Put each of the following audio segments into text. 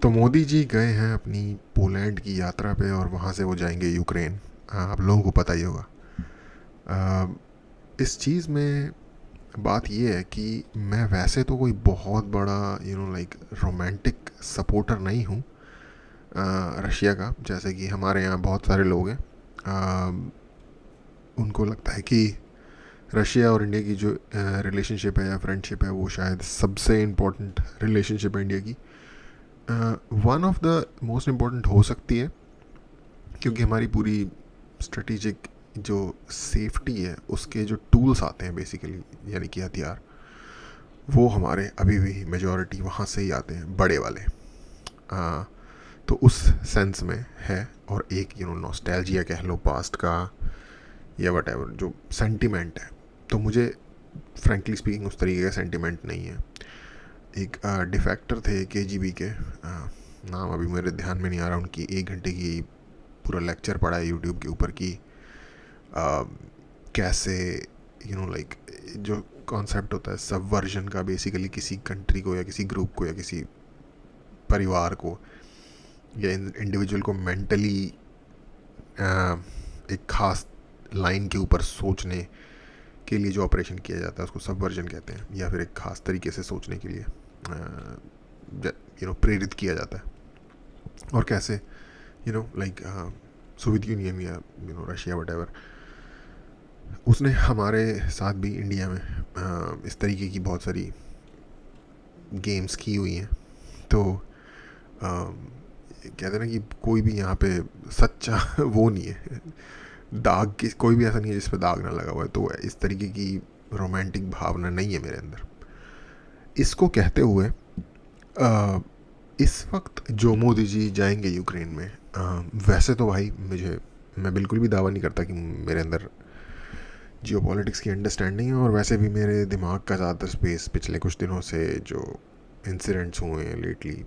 तो मोदी जी गए हैं अपनी पोलैंड की यात्रा पे और वहाँ से वो जाएंगे यूक्रेन। आप लोगों को पता ही होगा। इस चीज़ में बात ये है कि मैं वैसे तो कोई बहुत बड़ा लाइक रोमांटिक सपोर्टर नहीं हूँ रशिया का, जैसे कि हमारे यहाँ बहुत सारे लोग हैं। उनको लगता है कि रशिया और इंडिया की जो रिलेशनशिप है या फ्रेंडशिप है वो शायद सबसे इम्पोर्टेंट रिलेशनशिप है इंडिया की। One of the most important हो सकती है, क्योंकि हमारी पूरी स्ट्रेटेजिक जो सेफ्टी है उसके जो टूल्स आते हैं बेसिकली, यानी कि हथियार, वो हमारे अभी भी मेजॉरिटी वहाँ से ही आते हैं, बड़े वाले। तो उस सेंस में है। और एक नॉस्टैल्जिया कह लो पास्ट का, या वट एवर जो सेंटिमेंट है, तो मुझे फ्रेंकली स्पीकिंग उस तरीके का सेंटिमेंट नहीं है। एक डिफेक्टर थे केजीबी के, नाम अभी मेरे ध्यान में नहीं आ रहा, उनकी 1 घंटे की पूरा लेक्चर पढ़ा है यूट्यूब के ऊपर कि कैसे लाइक जो कॉन्सेप्ट होता है सबवर्जन का, बेसिकली किसी कंट्री को या किसी ग्रुप को या किसी परिवार को या इंडिविजुअल को मेंटली एक खास लाइन के ऊपर सोचने के लिए जो ऑपरेशन किया जाता है उसको सबवर्जन कहते हैं, या फिर एक खास तरीके से सोचने के लिए प्रेरित किया जाता है। और कैसे लाइक सोवियत यूनियन या रशिया वट एवर, उसने हमारे साथ भी इंडिया में इस तरीके की बहुत सारी गेम्स की हुई हैं। तो कहते हैं ना कि कोई भी यहाँ पे सच्चा वो नहीं है, दाग की कोई भी ऐसा नहीं है जिस पे दाग ना लगा हुआ है। तो इस तरीके की रोमांटिक भावना नहीं है मेरे अंदर। इसको कहते हुए इस वक्त जो मोदी जी जाएंगे यूक्रेन में, वैसे तो भाई मैं बिल्कुल भी दावा नहीं करता कि मेरे अंदर जियोपॉलिटिक्स की अंडरस्टैंडिंग है, और वैसे भी मेरे दिमाग का ज़्यादातर स्पेस पिछले कुछ दिनों से जो इंसिडेंट्स हुए हैं लेटली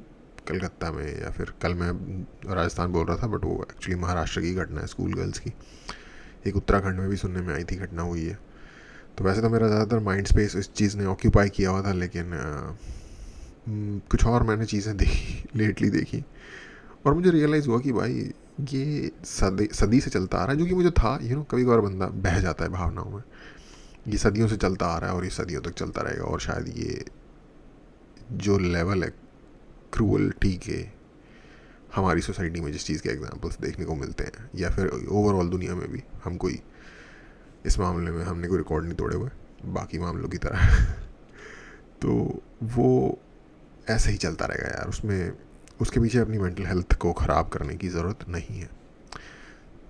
कलकत्ता में, या फिर कल मैं राजस्थान बोल रहा था बट वो एक्चुअली महाराष्ट्र की घटना है, स्कूल गर्ल्स की। एक उत्तराखंड में भी सुनने में आई थी घटना हुई है। तो वैसे तो मेरा ज़्यादातर माइंड स्पेस इस चीज़ ने ऑक्यूपाई किया हुआ था, लेकिन कुछ और मैंने चीज़ें देखी, लेटली देखी, और मुझे रियलाइज़ हुआ कि भाई ये सदी से चलता आ रहा है, जो कि मुझे था। कभी कभार बंदा बह जाता है भावनाओं में। ये सदियों से चलता आ रहा है और ये सदियों तक चलता रहेगा, और शायद ये जो लेवल है क्रूअल्टी के हमारी सोसाइटी में जिस चीज़ के एग्जांपल्स देखने को मिलते हैं, या फिर ओवरऑल दुनिया में भी, हम कोई इस मामले में हमने कोई रिकॉर्ड नहीं तोड़े हुए बाकी मामलों की तरह। तो वो ऐसे ही चलता रहेगा यार, उसमें उसके पीछे अपनी मेंटल हेल्थ को ख़राब करने की ज़रूरत नहीं है।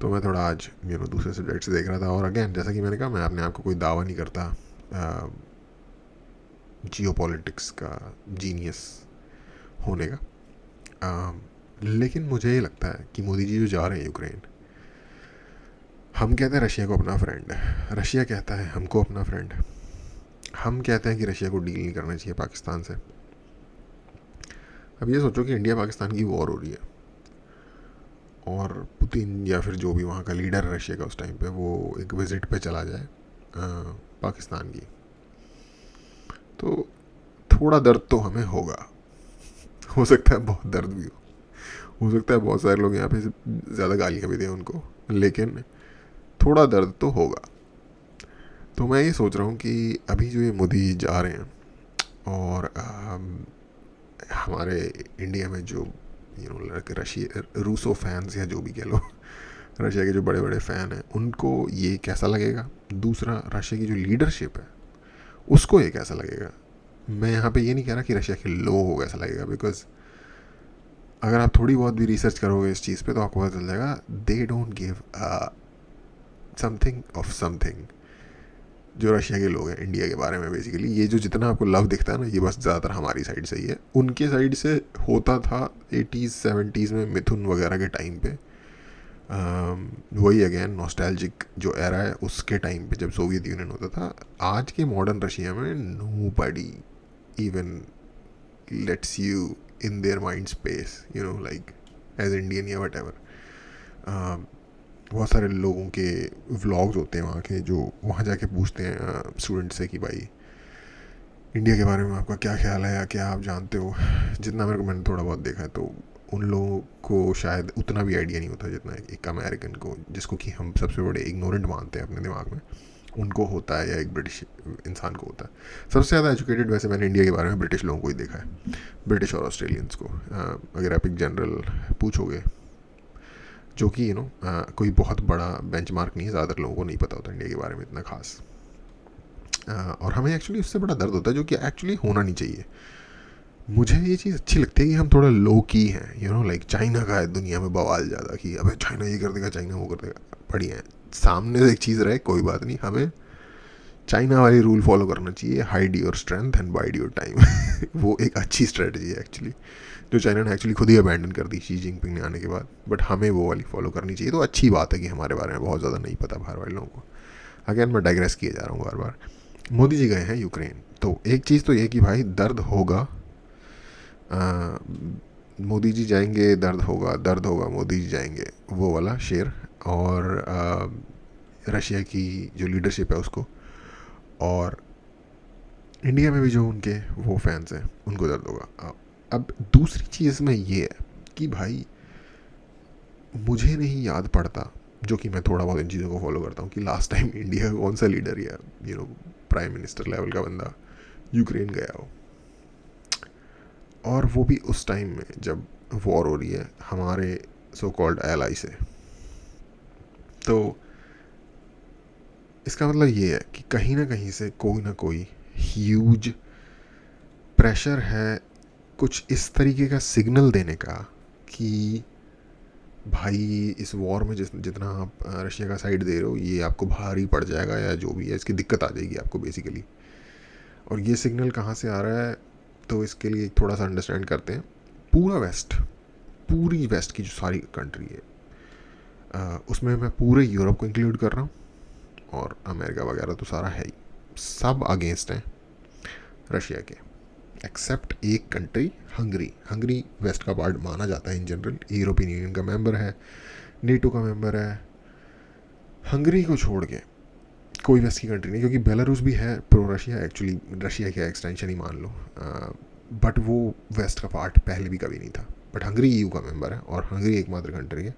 तो मैं थोड़ा आज दूसरे सब्जेक्ट से देख रहा था, और अगेन जैसा कि मैंने कहा, मैं अपने आप को कोई दावा नहीं करता जियो पॉलिटिक्स का जीनियस होने का। लेकिन मुझे ये लगता है कि मोदी जी जो जा रहे हैं यूक्रेन, हम कहते हैं रशिया को अपना फ्रेंड है, रशिया कहता है हमको अपना फ्रेंड। हम कहते हैं कि रशिया को डील नहीं करना चाहिए पाकिस्तान से। अब ये सोचो कि इंडिया पाकिस्तान की वॉर हो रही है, और पुतिन या फिर जो भी वहाँ का लीडर है रशिया का उस टाइम पे, वो एक विज़िट पे चला जाए पाकिस्तान की, तो थोड़ा दर्द तो हमें होगा। हो सकता है बहुत दर्द भी हो सकता है बहुत सारे लोग यहाँ पे ज़्यादा गालियाँ भी दें उनको, लेकिन थोड़ा दर्द तो होगा। तो मैं ये सोच रहा हूँ कि अभी जो ये मोदी जा रहे हैं, और हमारे इंडिया में जो रशिया रूसो फैंस या जो भी कह लो, रशिया के जो बड़े बड़े फ़ैन हैं, उनको ये कैसा लगेगा। दूसरा, रशिया की जो लीडरशिप है उसको ये कैसा लगेगा। मैं यहाँ पे ये नहीं कह रहा कि रशिया के लोगों को कैसा लगेगा, बिकॉज अगर आप थोड़ी बहुत भी रिसर्च करोगे इस चीज़ पे तो आपको पता चल जाएगा, they don't give something of something. जो रशिया के लोग हैं इंडिया के बारे में, बेसिकली ये जो जितना आपको लव दिखता है ना, ये बस ज़्यादातर हमारी साइड से ही है। उनके साइड से होता था 80s 70s में मिथुन वगैरह के टाइम पे। वही अगेन नॉस्टैल्जिक जो एरा है उसके टाइम पे जब सोवियत यूनियन होता था। आज के मॉडर्न रशिया में nobody even lets you in their mind space, like as Indian या वट एवर। बहुत सारे लोगों के व्लॉग्स होते हैं वहाँ के, जो वहाँ जाके पूछते हैं स्टूडेंट से कि भाई इंडिया के बारे में आपका क्या ख्याल है या क्या आप जानते हो? जितना मेरे को मैंने थोड़ा बहुत देखा है तो उन लोगों को शायद उतना भी आइडिया नहीं होता जितना एक अमेरिकन को, जिसको कि हम सबसे बड़े इग्नोरेंट मानते हैं अपने दिमाग में, उनको होता है, या एक ब्रिटिश इंसान को होता है। सबसे ज़्यादा एजुकेटेड वैसे मैंने इंडिया के बारे में ब्रिटिश लोगों को ही देखा है, ब्रिटिश और ऑस्ट्रेलियंस को। अगर आप एक जनरल पूछोगे, जो कि कोई बहुत बड़ा बेंचमार्क नहीं है, ज़्यादातर लोगों को नहीं पता होता इंडिया के बारे में इतना खास। और हमें एक्चुअली उससे बड़ा दर्द होता है, जो कि एक्चुअली होना नहीं चाहिए। मुझे ये चीज़ अच्छी लगती है कि हम थोड़ा लो की हैं, लाइक चाइना का है दुनिया में बवाल ज़्यादा कि अबे चाइना ये कर देगा, चाइना वो कर देगा। बढ़िया है, सामने से एक चीज़ रहे कोई बात नहीं, हमें चाइना वाली रूल फॉलो करना चाहिए, hide your strength and wide your time. वो एक अच्छी स्ट्रेटजी है एक्चुअली, जो चाइना ने एक्चुअली खुद ही अबैंडन कर दी शी जिनपिंग ने आने के बाद। बट हमें वो वाली फॉलो करनी चाहिए। तो अच्छी बात है कि हमारे बारे में बहुत ज़्यादा नहीं पता बाहर वाले लोगों को। अगेन मैं डाइग्रेस किए जा रहा हूँ बार बार। मोदी जी गए हैं यूक्रेन, तो एक चीज़ तो ये कि भाई दर्द होगा, मोदी जी जाएंगे दर्द होगा, दर्द होगा मोदी जी जाएंगे, वो वाला शेर। और रशिया की जो लीडरशिप है उसको, और इंडिया में भी जो उनके वो फैंस हैं उनको दर्द होगा। अब दूसरी चीज़ इसमें ये है कि भाई मुझे नहीं याद पड़ता, जो कि मैं थोड़ा बहुत इन चीज़ों को फॉलो करता हूँ, कि लास्ट टाइम इंडिया का कौन सा लीडर या प्राइम मिनिस्टर लेवल का बंदा यूक्रेन गया हो, और वो भी उस टाइम में जब वॉर हो रही है हमारे सो कॉल्ड एलाई से। तो इसका मतलब ये है कि कहीं ना कहीं से कोई ना कोई ह्यूज प्रेशर है कुछ इस तरीके का सिग्नल देने का कि भाई इस वॉर में जितना आप रशिया का साइड दे रहे हो ये आपको भारी पड़ जाएगा, या जो भी है इसकी दिक्कत आ जाएगी आपको बेसिकली। और ये सिग्नल कहाँ से आ रहा है, तो इसके लिए थोड़ा सा अंडरस्टैंड करते हैं। पूरा वेस्ट, पूरी वेस्ट की जो सारी कंट्री है, उसमें मैं पूरे यूरोप को इंक्लूड कर रहा हूँ, और अमेरिका वगैरह तो सारा है ही, सब अगेंस्ट हैं रशिया के, एक्सेप्ट एक कंट्री हंगरी। हंगरी वेस्ट का पार्ट माना जाता है इन जनरल, यूरोपियन यूनियन का मेंबर है, नेटो का मेंबर है। हंगरी को छोड़ के कोई वेस्ट की कंट्री नहीं, क्योंकि बेलारूस भी है प्रो रशिया, एक्चुअली रशिया का एक्सटेंशन ही मान लो, बट वो वेस्ट का पार्ट पहले भी कभी नहीं था। बट हंगरी ईयू का मेंबर है, और हंगरी एकमात्र कंट्री है।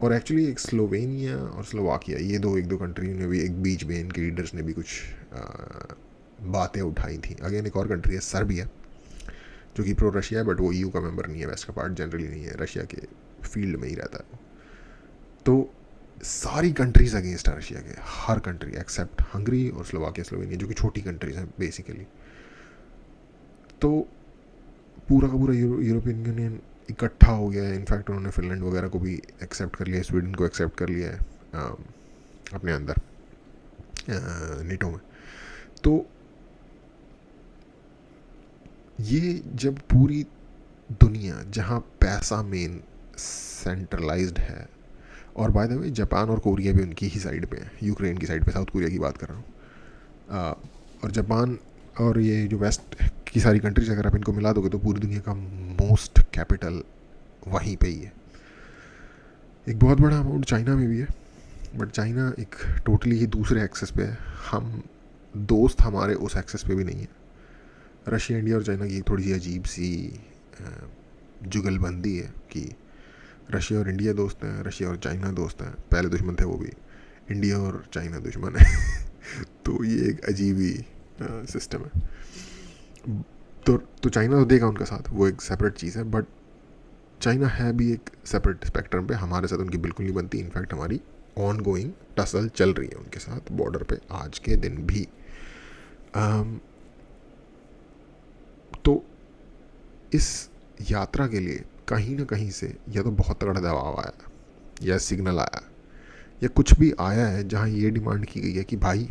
और एक्चुअली एक स्लोवेनिया और स्लोवाकिया, ये एक दो कंट्री ने भी एक बीच में इनके लीडर्स ने भी कुछ बातें उठाई थी। अगेन एक और कंट्री है सर्बिया, जो कि प्रो रशिया है, बट वो ईयू का मेंबर नहीं है, वेस्ट का पार्ट जनरली नहीं है, रशिया के फील्ड में ही रहता है। तो सारी कंट्रीज अगेंस्ट है रशिया के, हर कंट्री एक्सेप्ट हंगरी और स्लोवाकिया स्लोवेनिया, जो कि छोटी कंट्रीज हैं बेसिकली। तो पूरा का पूरा यूरोपियन यूनियन इकट्ठा हो गया है। इनफैक्ट उन्होंने फिनलैंड वगैरह को भी एक्सेप्ट कर लिया है, स्वीडन को एक्सेप्ट कर लिया है अपने अंदर नेटो में। तो ये जब पूरी दुनिया जहाँ पैसा मेन सेंट्रलाइज्ड है, और बाय द वे जापान और कोरिया भी उनकी ही साइड पे है, यूक्रेन की साइड पे, साउथ कोरिया की बात कर रहा हूँ। और जापान और ये जो वेस्ट की सारी कंट्रीज, अगर आप इनको मिला दोगे तो पूरी दुनिया का मोस्ट कैपिटल वहीं पे ही है। एक बहुत बड़ा अमाउंट चाइना में भी है, बट चाइना एक टोटली ही दूसरे एक्सेस पे है। हम दोस्त हमारे उस एक्सेस पे भी नहीं है। रशिया, इंडिया और चाइना की थोड़ी सी अजीब सी जुगलबंदी है कि रशिया और इंडिया दोस्त हैं, रशिया और चाइना दोस्त हैं, पहले दुश्मन थे वो भी, इंडिया और चाइना दुश्मन है। तो ये एक अजीब ही सिस्टम है। तो चाइना तो देगा उनका साथ, वो एक सेपरेट चीज़ है, बट चाइना है भी एक सेपरेट स्पेक्ट्रम पे, हमारे साथ उनकी बिल्कुल नहीं बनती। इनफैक्ट हमारी ऑन गोइंग टसल चल रही है उनके साथ बॉर्डर पे आज के दिन भी। तो इस यात्रा के लिए कहीं ना कहीं से या तो बहुत तगड़ा दबाव आया, या सिग्नल आया, या कुछ भी आया है जहाँ ये डिमांड की गई है कि भाई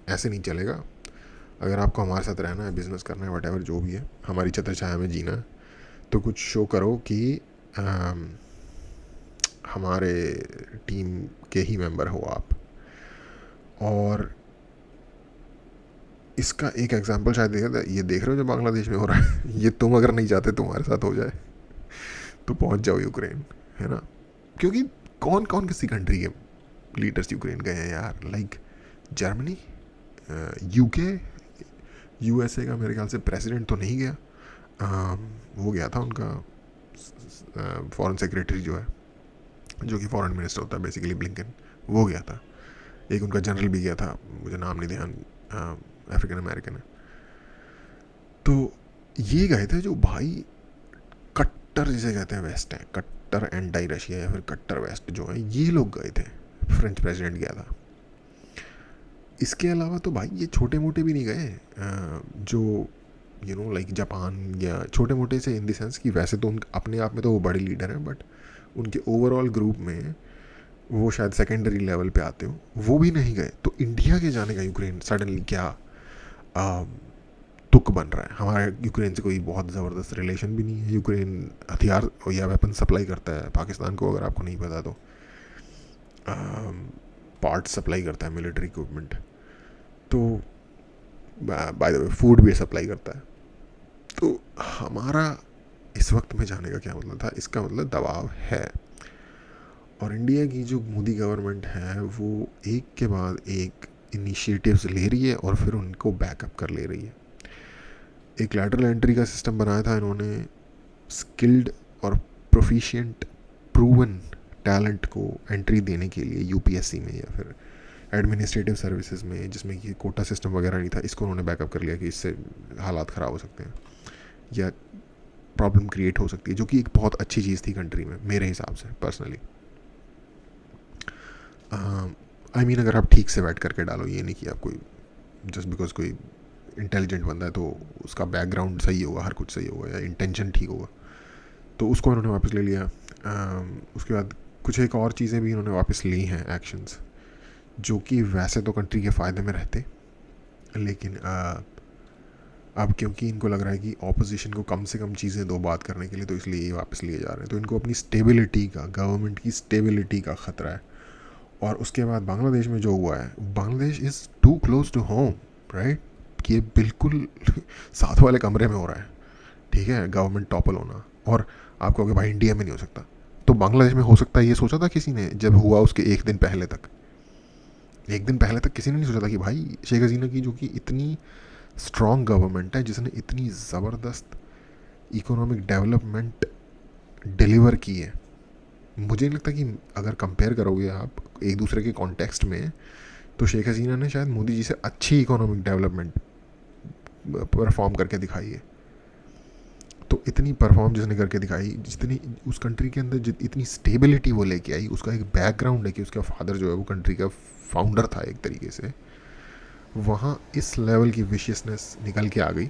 ऐसे नहीं चलेगा, अगर आपको हमारे साथ रहना है, बिजनेस करना है, वट जो भी है, हमारी छत्र छाया में जीना है, तो कुछ शो करो कि हमारे टीम के ही मेंबर हो आप। और इसका एक एग्जांपल शायद ये देख रहे हो जो बांग्लादेश में हो रहा है। ये तुम अगर नहीं चाहते तुम्हारे साथ हो जाए तो पहुंच जाओ यूक्रेन, है ना। क्योंकि कौन कौन किसी कंट्री के लीडर्स यूक्रेन गए हैं यार, लाइक जर्मनी, यूके, यूएसए का मेरे ख्याल से प्रेसिडेंट तो नहीं गया, वो गया था उनका फॉरेन सेक्रेटरी जो है, जो कि फॉरेन मिनिस्टर होता है बेसिकली, ब्लिंकन, वो गया था। एक उनका जनरल भी गया था, मुझे नाम नहीं ध्यान, अफ्रीकन अमेरिकन है। तो ये गए थे जो भाई कट्टर जिसे कहते हैं वेस्ट है, कट्टर एंटी रशिया या फिर कट्टर वेस्ट जो है, ये लोग गए थे। फ्रेंच प्रेसिडेंट गया था। इसके अलावा तो भाई ये छोटे मोटे भी नहीं गए, जो लाइक जापान या छोटे मोटे से इन द सेंस कि वैसे तो उन अपने आप में तो वो बड़े लीडर हैं, बट उनके ओवरऑल ग्रुप में वो शायद सेकेंडरी लेवल पे आते हो, वो भी नहीं गए। तो इंडिया के जाने का यूक्रेन सडनली क्या तुक बन रहा है? हमारा यूक्रेन से कोई बहुत ज़बरदस्त रिलेशन भी नहीं है। यूक्रेन हथियार या वेपन सप्लाई करता है पाकिस्तान को, अगर आपको नहीं पता तो, पार्ट सप्लाई करता है, मिलिट्री इक्विपमेंट, तो बाय द वे फूड भी सप्लाई करता है। तो हमारा इस वक्त में जाने का क्या मतलब था? इसका मतलब दबाव है। और इंडिया की जो मोदी गवर्नमेंट है वो एक के बाद एक इनिशिएटिव्स ले रही है और फिर उनको बैकअप कर ले रही है। एक लैटरल एंट्री का सिस्टम बनाया था इन्होंने, स्किल्ड और प्रोफिशिएंट प्रूवन टैलेंट को एंट्री देने के लिए यूपीएससी में या फिर एडमिनिस्ट्रेटिव सर्विसेज में, जिसमें कि कोटा सिस्टम वगैरह नहीं था। इसको उन्होंने बैकअप कर लिया कि इससे हालात ख़राब हो सकते हैं या प्रॉब्लम क्रिएट हो सकती है, जो कि एक बहुत अच्छी चीज़ थी कंट्री में मेरे हिसाब से पर्सनली। आई मीन अगर आप ठीक से बैठ करके डालो, ये नहीं कि आप कोई जस्ट बिकॉज कोई इंटेलिजेंट बंदा है तो उसका बैकग्राउंड सही होगा, हर कुछ सही होगा या इंटेंशन ठीक होगा, तो उसको इन्होंने वापस ले लिया। उसके बाद कुछ एक और चीज़ें भी इन्होंने वापस ली हैं, एक्शंस, जो कि वैसे तो कंट्री के फ़ायदे में रहते, लेकिन अब क्योंकि इनको लग रहा है कि ऑपोजिशन को कम से कम चीज़ें दो बात करने के लिए, तो इसलिए ये वापस लिए जा रहे हैं। तो इनको अपनी स्टेबिलिटी का, गवर्नमेंट की स्टेबिलिटी का ख़तरा है। और उसके बाद बांग्लादेश में जो हुआ है, Bangladesh is too close to home, right? कि ये बिल्कुल साथ वाले कमरे में हो रहा है, ठीक है, गवर्नमेंट टॉपल होना। और आप कहोगे भाई इंडिया में नहीं हो सकता, तो बांग्लादेश में हो सकता है, ये सोचा था किसी ने? जब हुआ उसके एक दिन पहले तक किसी ने नहीं सोचा था कि भाई शेख हसीना की, जो कि इतनी स्ट्रॉन्ग गवर्नमेंट है, जिसने इतनी ज़बरदस्त इकोनॉमिक डेवलपमेंट डिलीवर की है, मुझे नहीं लगता कि अगर कंपेयर करोगे आप एक दूसरे के कॉन्टेक्स्ट में, तो शेख हसीना ने शायद मोदी जी से अच्छी इकोनॉमिक डेवलपमेंट परफॉर्म करके दिखाई है। तो इतनी परफॉर्म जिसने करके दिखाई, जितनी उस कंट्री के अंदर इतनी स्टेबिलिटी वो लेके आई, उसका एक बैकग्राउंड है कि उसका फादर जो है वो कंट्री का फाउंडर था एक तरीके से, वहाँ इस लेवल की विशियसनेस निकल के आ गई,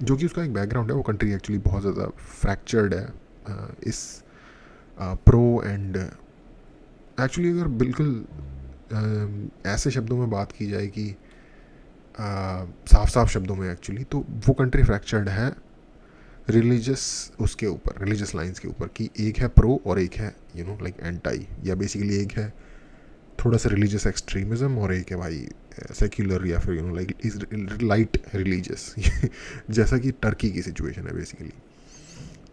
जो कि उसका एक बैकग्राउंड है। वो कंट्री एक्चुअली बहुत ज़्यादा फ्रैक्चर्ड है इस प्रो एंड एक्चुअली, अगर बिल्कुल ऐसे शब्दों में बात की जाए कि साफ शब्दों में एक्चुअली, तो वो कंट्री फ्रैक्चर्ड है रिलीजियस उसके ऊपर, रिलीजियस लाइंस के ऊपर, कि एक है प्रो और एक है लाइक एंटाई, या बेसिकली एक है थोड़ा सा रिलीजियस एक्सट्रीमिज़म और एक है भाई सेक्युलर या फिर लाइक लाइट रिलीजियस जैसा कि टर्की की सिचुएशन है बेसिकली।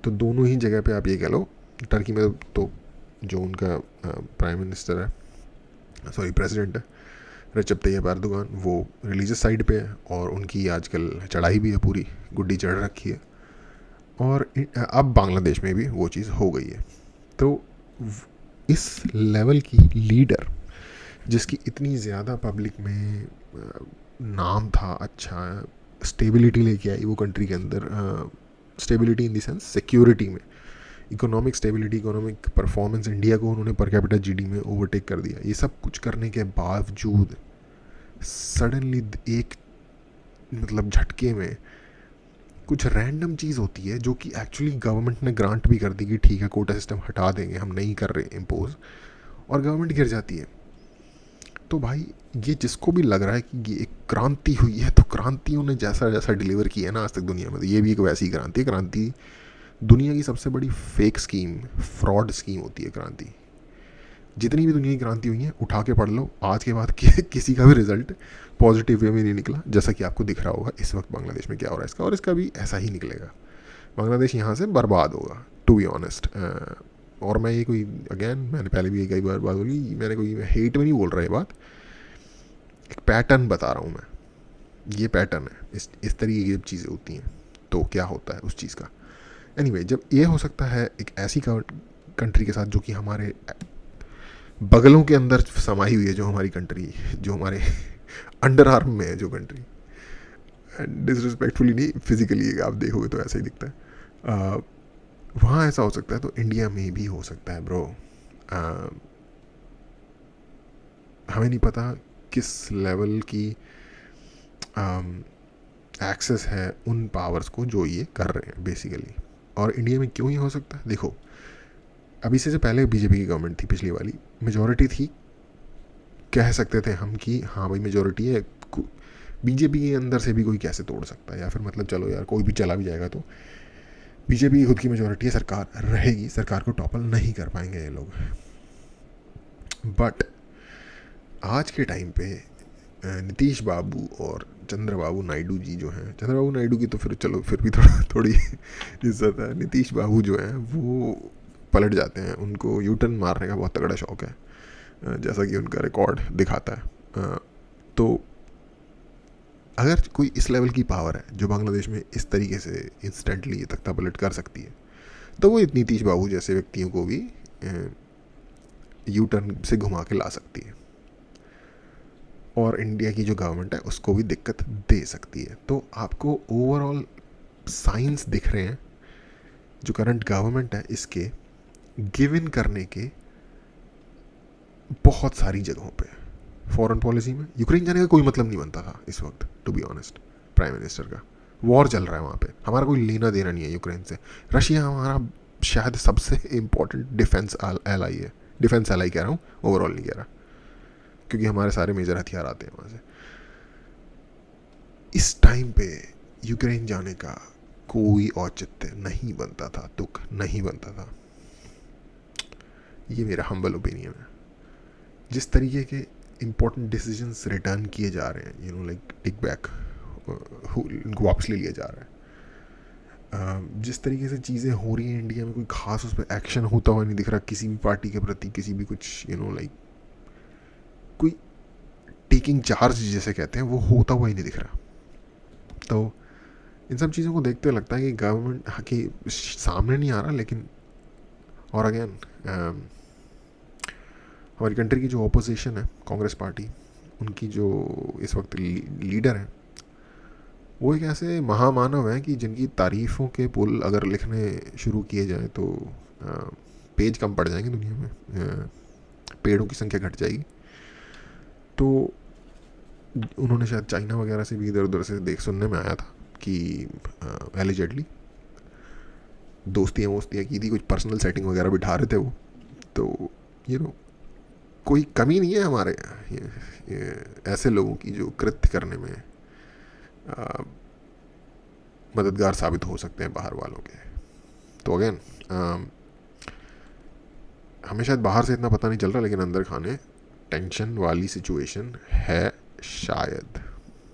तो दोनों ही जगह पे आप ये कह लो, टर्की में तो जो उनका प्राइम मिनिस्टर है, सॉरी प्रेसिडेंट है, रजब तैयब एर्दोगान, वो रिलीजियस साइड पे है और उनकी आजकल चढ़ाई भी है, पूरी गुड्डी चढ़ रखी है। और अब बांग्लादेश में भी वो चीज़ हो गई है। तो इस लेवल की लीडर, जिसकी इतनी ज़्यादा पब्लिक में नाम था, अच्छा स्टेबिलिटी लेके आई वो कंट्री के अंदर, stability in the sense security में, economic stability, economic performance, India को उन्होंने पर कैपिटा जीडी में ओवरटेक कर दिया। ये सब कुछ करने के बावजूद सडनली एक मतलब झटके में कुछ रैंडम चीज़ होती है, जो कि एक्चुअली गवर्नमेंट ने ग्रांट भी कर दी कि ठीक है कोटा सिस्टम हटा देंगे, हम नहीं कर रहे इम्पोज, और गवर्नमेंट गिर जाती है। तो भाई ये जिसको भी लग रहा है कि ये एक क्रांति हुई है, तो क्रांतियों ने जैसा जैसा डिलीवर किया है ना आज तक दुनिया में, तो ये भी एक वैसी क्रांति है। क्रांति दुनिया की सबसे बड़ी फेक स्कीम, फ्रॉड स्कीम होती है क्रांति। जितनी भी दुनिया की क्रांति हुई है उठा के पढ़ लो, आज के बाद किसी का भी रिजल्ट पॉजिटिव वे में नहीं निकला, जैसा कि आपको दिख रहा होगा इस वक्त बांग्लादेश में क्या हो रहा है इसका, और इसका भी ऐसा ही निकलेगा। बांग्लादेश यहाँ से बर्बाद होगा, टू बी ऑनेस्ट। और मैं ये कोई, अगेन मैंने पहले भी कई बार बात बोली, मैंने कोई हेट में नहीं बोल रहा है बात, एक पैटर्न बता रहा हूँ मैं। ये पैटर्न है, इस तरीके की जब चीज़ें होती हैं तो क्या होता है उस चीज़ का। एनीवे जब ये हो सकता है एक ऐसी कंट्री के साथ जो कि हमारे बगलों के अंदर समाई हुई है, जो हमारी कंट्री, जो हमारे अंडर आर्म में है जो कंट्री, डिसरिस्पेक्टफुली नहीं, फिजिकली आप देखोगे तो ऐसा ही दिखता है, वहाँ ऐसा हो सकता है तो इंडिया में भी हो सकता है ब्रो। हमें नहीं पता किस लेवल की एक्सेस है उन पावर्स को जो ये कर रहे हैं बेसिकली। और इंडिया में क्यों ये हो सकता है, देखो अभी से पहले बीजेपी की गवर्नमेंट थी, पिछली वाली मेजॉरिटी थी, कह सकते थे हम कि हाँ भाई मेजॉरिटी है, बीजेपी के अंदर से भी कोई कैसे तोड़ सकता है, या फिर मतलब चलो यार कोई भी चला भी जाएगा तो बीजेपी की खुद की मेजॉरिटी है, सरकार रहेगी, सरकार को टॉपल नहीं कर पाएंगे ये लोग। बट आज के टाइम पे नीतीश बाबू और चंद्रबाबू नायडू जी जो हैं, चंद्रबाबू नायडू की तो फिर चलो फिर भी थोड़ी इज्जत है, नीतीश बाबू जो हैं वो पलट जाते हैं, उनको यू टर्न मारने का बहुत तगड़ा शौक है, जैसा कि उनका रिकॉर्ड दिखाता है। तो अगर कोई इस लेवल की पावर है जो बांग्लादेश में इस तरीके से इंस्टेंटली तख्ता पलट कर सकती है, तो वो नीतीश बाबू जैसे व्यक्तियों को भी यू टर्न से घुमा के ला सकती है, और इंडिया की जो गवर्नमेंट है उसको भी दिक्कत दे सकती है। तो आपको ओवरऑल साइंस दिख रहे हैं जो करंट गवर्नमेंट है इसके गिव इन करने के बहुत सारी जगहों पे। फॉरेन पॉलिसी में यूक्रेन जाने का कोई मतलब नहीं बनता था इस वक्त, to be honest, prime minister का वॉर चल रहा है वहाँ पे, हमारा कोई लेना देना नहीं है यूक्रेन से। रशिया हमारा शायद सबसे इम्पोर्टेंट डिफेंस एलाई है, डिफेंस एलाई कह रहा हूँ, ओवरऑल नहीं कह रहा, क्योंकि हमारे सारे मेजर हथियार आते हैं वहाँ से। इस टाइम पे यूक्रेन जाने का कोई औचित्य नहीं बनता था, दुख नहीं बनता था, ये मेरा हम्बल ओपिनियन है। जिस तरीके के इम्पोर्टेंट डिसीजंस रिटर्न किए जा रहे हैं, you know like take back, इनको वापस ले लिया जा रहा है, जिस तरीके से चीज़ें हो रही हैं इंडिया में, कोई खास उस पर एक्शन होता हुआ नहीं दिख रहा किसी भी पार्टी के प्रति, किसी भी कुछ यू नो लाइक कोई टेकिंग चार्ज जैसे कहते हैं वो होता हुआ ही नहीं दिख रहा। तो इन सब चीज़ों को देखते लगता है कि गवर्नमेंट के सामने नहीं आ रहा, लेकिन और अगेन हमारी कंट्री की जो ऑपोजिशन है कांग्रेस पार्टी, उनकी जो इस वक्त लीडर है वो एक ऐसे महामानव हैं कि जिनकी तारीफ़ों के पुल अगर लिखने शुरू किए जाएं तो पेज कम पड़ जाएंगे दुनिया में, पेड़ों की संख्या घट जाएगी। तो उन्होंने शायद चाइना वगैरह से भी इधर उधर से सुनने में आया था कि एलिजेडली दोस्तियाँ वोस्तियाँ की थी, कुछ पर्सनल सेटिंग वगैरह बिठा रहे थे वो। तो यू नो कोई कमी नहीं है हमारे ये ऐसे लोगों की जो कृत्य करने में मददगार साबित हो सकते हैं बाहर वालों के। तो अगेन हमें शायद बाहर से इतना पता नहीं चल रहा, लेकिन अंदर खाने टेंशन वाली सिचुएशन है शायद।